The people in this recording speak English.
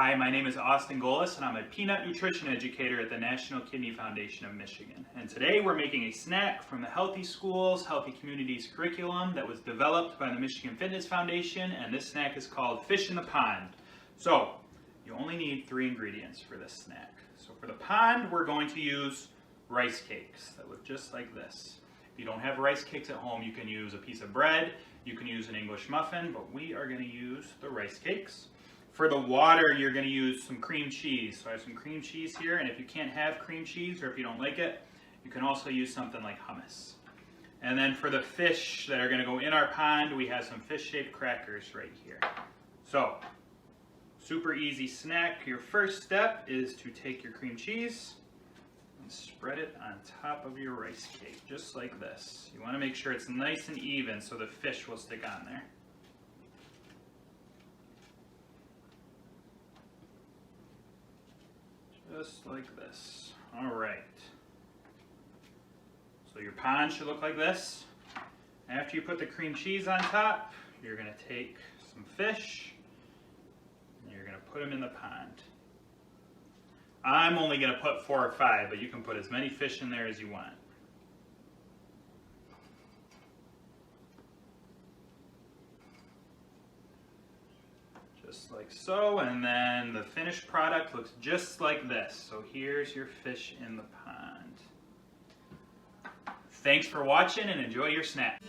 Hi, my name is Austin Golles, and I'm a peanut nutrition educator at the National Kidney Foundation of Michigan. And today we're making a snack from the Healthy Schools, Healthy Communities curriculum that was developed by the Michigan Fitness Foundation, and this snack is called Fish in the Pond. So, you only need 3 ingredients for this snack. So for the pond, we're going to use rice cakes that look just like this. If you don't have rice cakes at home, you can use a piece of bread, you can use an English muffin, but we are going to use the rice cakes. For the water, you're going to use some cream cheese. So I have some cream cheese here, and if you can't have cream cheese or if you don't like it, you can also use something like hummus. And then for the fish that are going to go in our pond, we have some fish-shaped crackers right here. So, super easy snack. Your first step is to take your cream cheese and spread it on top of your rice cake, just like this. You want to make sure it's nice and even so the fish will stick on there. Just like this. All right. So your pond should look like this. After you put the cream cheese on top, you're going to take some fish and you're going to put them in the pond. I'm only going to put 4 or 5, but you can put as many fish in there as you want. Just like so, and then the finished product looks just like this. So here's your fish in the pond. Thanks for watching and enjoy your snack.